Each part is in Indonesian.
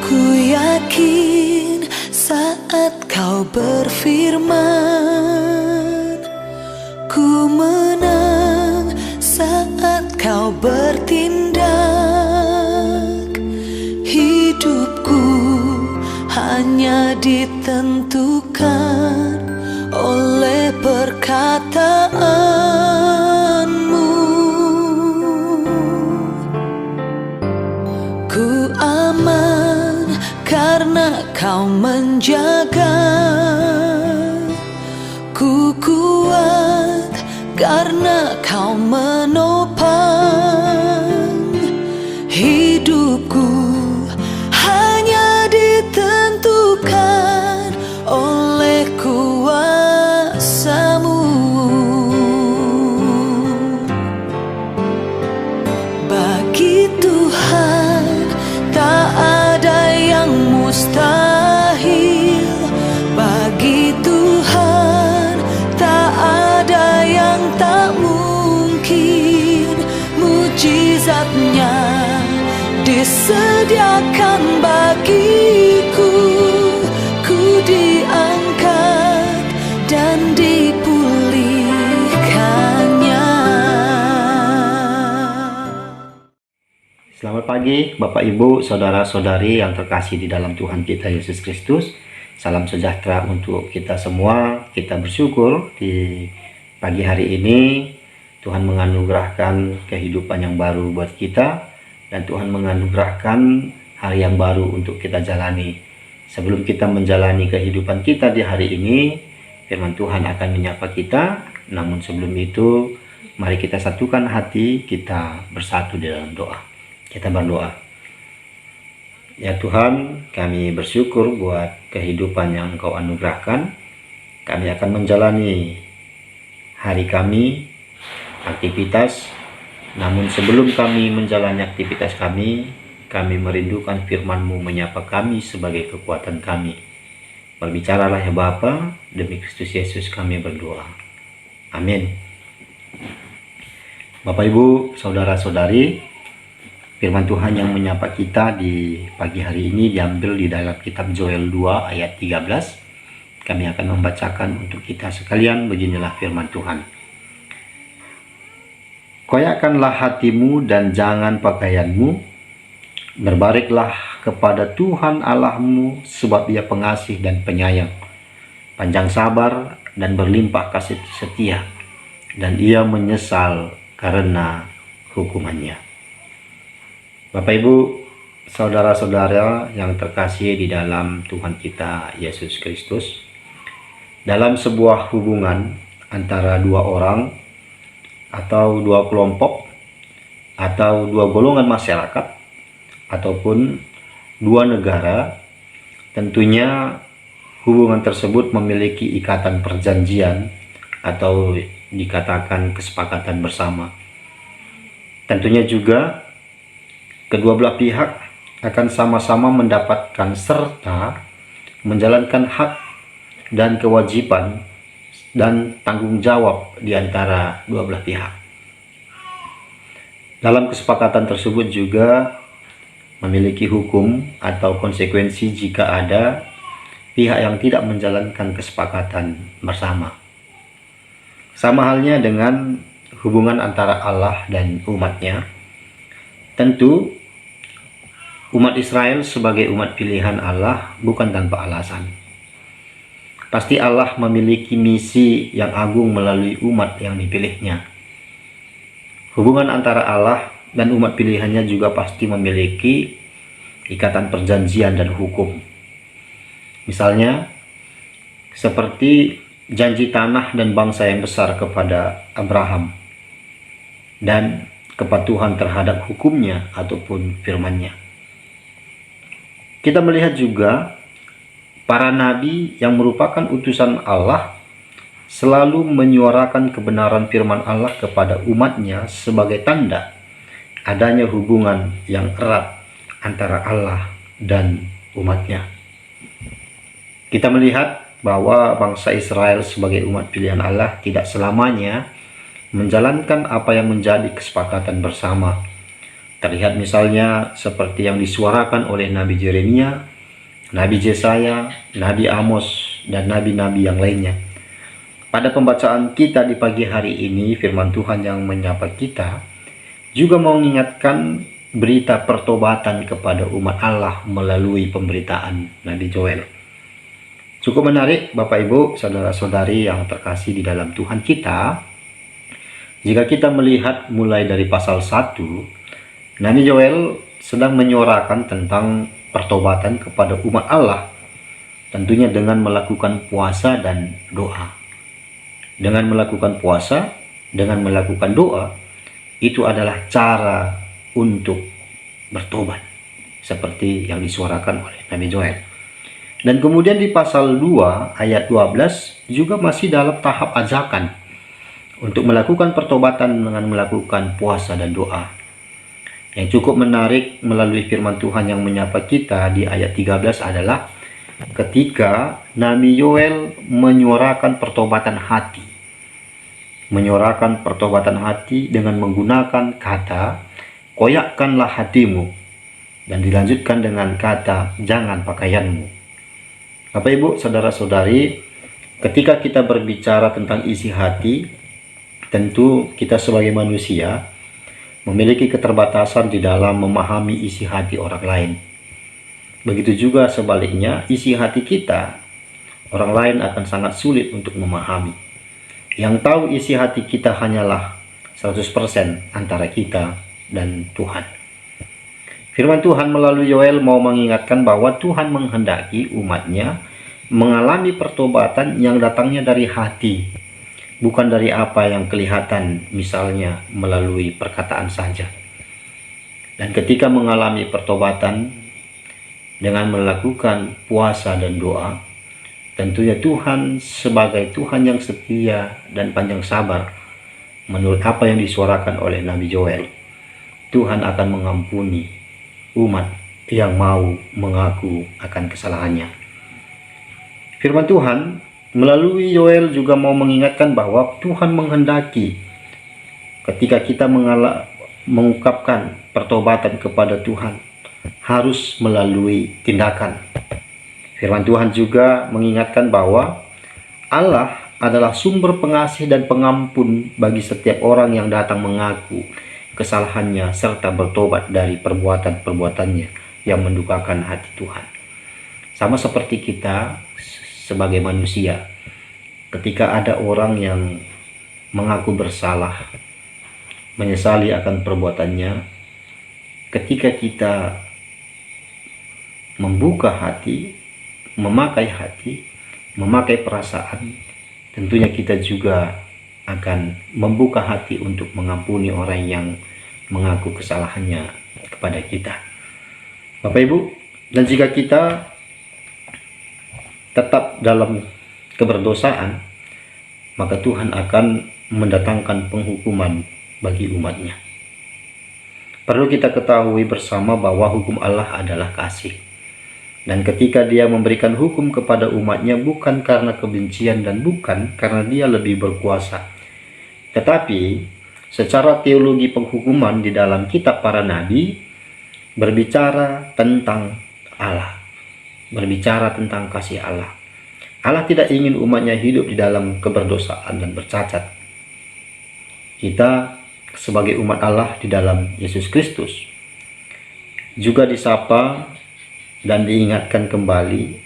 Ku yakin saat kau berfirman, ku menang saat kau bertindak. Hidupku hanya ditentukan oleh perkataanmu. Ku aman karena kau menjaga. Ku kuat karena kau menopang. Hidupku hanya ditentukan oleh kuasa-Mu. Bagi Tuhan tak ada yang mustahil. Bagi Tuhan tak ada yang tak mungkin. Mujizatnya disediakan bagiku. Ku diangkat dan dipulihkannya. Selamat pagi Bapak Ibu, Saudara-saudari yang terkasih di dalam Tuhan kita Yesus Kristus. Salam sejahtera untuk kita semua. Kita bersyukur di pagi hari ini Tuhan menganugerahkan kehidupan yang baru buat kita, dan Tuhan menganugerahkan hari yang baru untuk kita jalani. Sebelum kita menjalani kehidupan kita di hari ini, firman Tuhan akan menyapa kita. Namun sebelum itu, mari kita satukan hati kita bersatu di dalam doa. Kita berdoa. Ya Tuhan, kami bersyukur buat kehidupan yang Engkau anugerahkan. Kami akan menjalani hari kami, aktivitas. Namun sebelum kami menjalani aktivitas kami merindukan firman-Mu menyapa kami sebagai kekuatan kami. Berbicaralah ya Bapa, demi Kristus Yesus kami berdoa. Amin. Bapak Ibu, Saudara-saudari, firman Tuhan yang menyapa kita di pagi hari ini diambil di dalam kitab Joel 2 ayat 13. Kami akan membacakan untuk kita sekalian. Beginilah firman Tuhan. Koyakkanlah hatimu dan jangan pakaianmu. Berbaliklah kepada Tuhan Allahmu, sebab Ia pengasih dan penyayang, panjang sabar dan berlimpah kasih setia, dan Ia menyesal karena hukumannya. Bapak Ibu, saudara-saudara yang terkasih di dalam Tuhan kita Yesus Kristus, dalam sebuah hubungan antara dua orang atau dua kelompok atau dua golongan masyarakat ataupun dua negara, tentunya hubungan tersebut memiliki ikatan perjanjian atau dikatakan kesepakatan bersama. Tentunya juga kedua belah pihak akan sama-sama mendapatkan serta menjalankan hak dan kewajiban dan tanggung jawab di antara dua belah pihak. Dalam kesepakatan tersebut juga memiliki hukum atau konsekuensi jika ada pihak yang tidak menjalankan kesepakatan bersama. Sama halnya dengan hubungan antara Allah dan umatnya. Tentu umat Israel sebagai umat pilihan Allah bukan tanpa alasan. Pasti Allah memiliki misi yang agung melalui umat yang dipilihnya. Hubungan antara Allah dan umat pilihannya juga pasti memiliki ikatan perjanjian dan hukum. Misalnya, seperti janji tanah dan bangsa yang besar kepada Abraham, dan kepatuhan terhadap hukumnya ataupun firman-Nya. Kita melihat juga para nabi yang merupakan utusan Allah selalu menyuarakan kebenaran firman Allah kepada umatnya sebagai tanda adanya hubungan yang erat antara Allah dan umatnya. Kita melihat bahwa bangsa Israel sebagai umat pilihan Allah tidak selamanya menjalankan apa yang menjadi kesepakatan bersama. Terlihat misalnya seperti yang disuarakan oleh Nabi Yeremia, Nabi Yesaya, Nabi Amos, dan nabi-nabi yang lainnya. Pada pembacaan kita di pagi hari ini, firman Tuhan yang menyapa kita juga mau mengingatkan berita pertobatan kepada umat Allah melalui pemberitaan Nabi Joel. Cukup menarik Bapak Ibu, saudara-saudari yang terkasih di dalam Tuhan kita. Jika kita melihat mulai dari pasal 1, Nabi Joel sedang menyuarakan tentang pertobatan kepada umat Allah, tentunya dengan melakukan puasa dan doa. Dengan melakukan puasa, dengan melakukan doa, itu adalah cara untuk bertobat, seperti yang disuarakan oleh Nabi Joel. Dan kemudian di pasal 2 ayat 12 juga masih dalam tahap ajakan untuk melakukan pertobatan dengan melakukan puasa dan doa. Yang cukup menarik melalui firman Tuhan yang menyapa kita di ayat 13 adalah ketika Nabi Yoel menyuarakan pertobatan hati. Menyuarakan pertobatan hati dengan menggunakan kata, koyakkanlah hatimu. Dan dilanjutkan dengan kata, jangan pakaianmu. Bapak Ibu, saudara-saudari, ketika kita berbicara tentang isi hati, tentu kita sebagai manusia memiliki keterbatasan di dalam memahami isi hati orang lain. Begitu juga sebaliknya, isi hati kita, orang lain akan sangat sulit untuk memahami. Yang tahu isi hati kita hanyalah 100% antara kita dan Tuhan. Firman Tuhan melalui Yoel mau mengingatkan bahwa Tuhan menghendaki umatnya mengalami pertobatan yang datangnya dari hati, bukan dari apa yang kelihatan, misalnya melalui perkataan saja. Dan ketika mengalami pertobatan dengan melakukan puasa dan doa, tentunya Tuhan sebagai Tuhan yang setia dan panjang sabar, menurut apa yang disuarakan oleh Nabi Joel, Tuhan akan mengampuni umat yang mau mengaku akan kesalahannya. Firman Tuhan melalui Yoel juga mau mengingatkan bahwa Tuhan menghendaki ketika kita mengungkapkan pertobatan kepada Tuhan harus melalui tindakan. Firman Tuhan juga mengingatkan bahwa Allah adalah sumber pengasih dan pengampun bagi setiap orang yang datang mengaku kesalahannya serta bertobat dari perbuatan-perbuatannya yang mendukakan hati Tuhan. Sama seperti kita sebagai manusia, ketika ada orang yang mengaku bersalah, menyesali akan perbuatannya, ketika kita membuka hati, memakai perasaan, tentunya kita juga akan membuka hati untuk mengampuni orang yang mengaku kesalahannya kepada kita. Bapak Ibu, dan jika kita tetap dalam keberdosaan, maka Tuhan akan mendatangkan penghukuman bagi umatnya. Perlu kita ketahui bersama bahwa hukum Allah adalah kasih. Dan ketika dia memberikan hukum kepada umatnya bukan karena kebencian dan bukan karena dia lebih berkuasa. Tetapi secara teologi penghukuman di dalam kitab para nabi berbicara tentang Allah, berbicara tentang kasih Allah. Allah tidak ingin umatnya hidup di dalam keberdosaan dan bercacat. Kita sebagai umat Allah di dalam Yesus Kristus juga disapa dan diingatkan kembali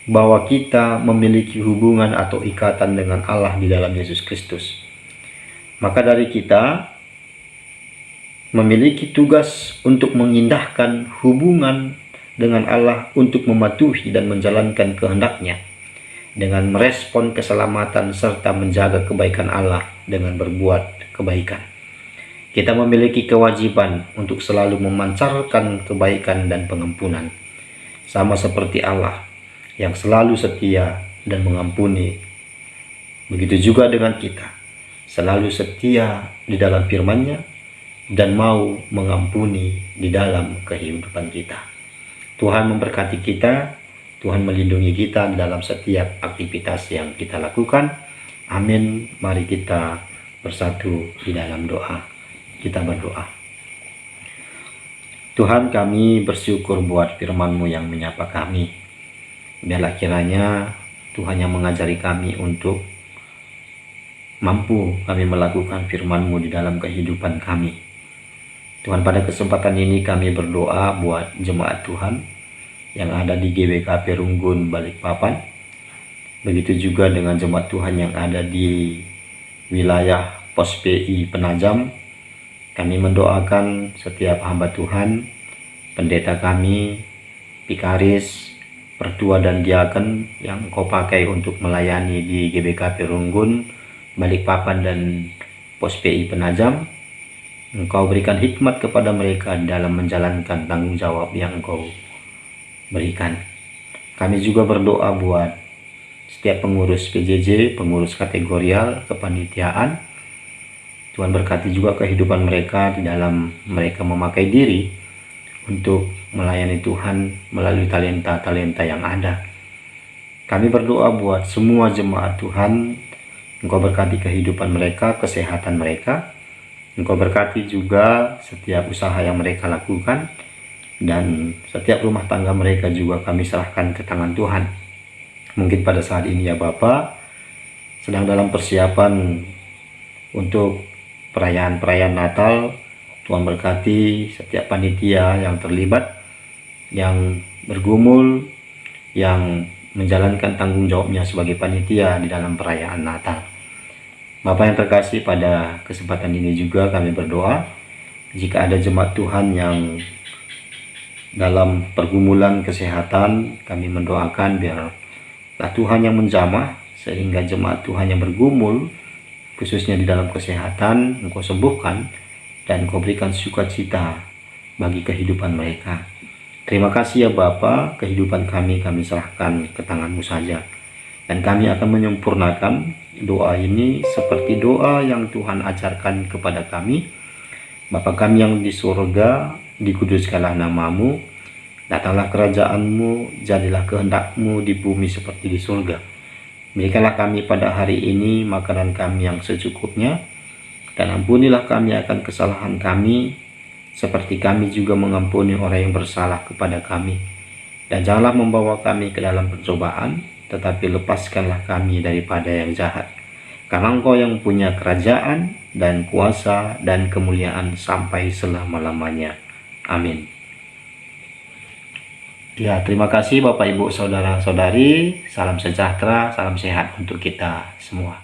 bahwa kita memiliki hubungan atau ikatan dengan Allah di dalam Yesus Kristus. Maka dari kita memiliki tugas untuk mengindahkan hubungan dengan Allah untuk mematuhi dan menjalankan kehendak-Nya dengan merespon keselamatan serta menjaga kebaikan Allah dengan berbuat kebaikan. Kita memiliki kewajiban untuk selalu memancarkan kebaikan dan pengampunan, sama seperti Allah yang selalu setia dan mengampuni. Begitu juga dengan kita, selalu setia di dalam firman-Nya dan mau mengampuni di dalam kehidupan kita. Tuhan memberkati kita, Tuhan melindungi kita dalam setiap aktivitas yang kita lakukan. Amin. Mari kita bersatu di dalam doa. Kita berdoa. Tuhan, kami bersyukur buat firman-Mu yang menyapa kami. Biarlah kiranya Tuhan yang mengajari kami untuk mampu kami melakukan firman-Mu di dalam kehidupan kami. Tuhan, pada kesempatan ini kami berdoa buat jemaat Tuhan yang ada di GBK Perunggun Balikpapan. Begitu juga dengan jemaat Tuhan yang ada di wilayah Pos PI Penajam. Kami mendoakan setiap hamba Tuhan, pendeta kami, pikaris, pertua dan diaken yang Engkau pakai untuk melayani di GBK Perunggun, Balikpapan dan Pos PI Penajam. Engkau berikan hikmat kepada mereka dalam menjalankan tanggung jawab yang Engkau berikan. Kami juga berdoa buat setiap pengurus PJJ, pengurus kategorial, kepanitiaan. Tuhan berkati juga kehidupan mereka di dalam mereka memakai diri untuk melayani Tuhan melalui talenta-talenta yang ada. Kami berdoa buat semua jemaat Tuhan, Engkau berkati kehidupan mereka, kesehatan mereka. Engkau berkati juga setiap usaha yang mereka lakukan, dan setiap rumah tangga mereka juga kami serahkan ke tangan Tuhan. Mungkin pada saat ini ya Bapa, sedang dalam persiapan untuk perayaan-perayaan Natal. Tuhan berkati setiap panitia yang terlibat, yang bergumul, yang menjalankan tanggung jawabnya sebagai panitia di dalam perayaan Natal. Bapak yang terkasih, pada kesempatan ini juga kami berdoa, jika ada jemaat Tuhan yang dalam pergumulan kesehatan, kami mendoakan biarlah Tuhan yang menjamah, sehingga jemaat Tuhan yang bergumul khususnya di dalam kesehatan Engkau sembuhkan dan Engkau berikan sukacita bagi kehidupan mereka. Terima kasih ya Bapa, kehidupan kami serahkan ke tangan-Mu saja, dan kami akan menyempurnakan doa ini seperti doa yang Tuhan ajarkan kepada kami. Bapa kami yang di surga, dikuduskanlah nama-Mu, datanglah kerajaan-Mu, jadilah kehendak-Mu di bumi seperti di surga. Berikanlah kami pada hari ini makanan kami yang secukupnya, dan ampunilah kami akan kesalahan kami, seperti kami juga mengampuni orang yang bersalah kepada kami. Dan janganlah membawa kami ke dalam pencobaan, tetapi lepaskanlah kami daripada yang jahat. Karena Engkau yang punya kerajaan dan kuasa dan kemuliaan sampai selama-lamanya. Amin. Ya, terima kasih Bapak Ibu Saudara-saudari. Salam sejahtera, salam sehat untuk kita semua.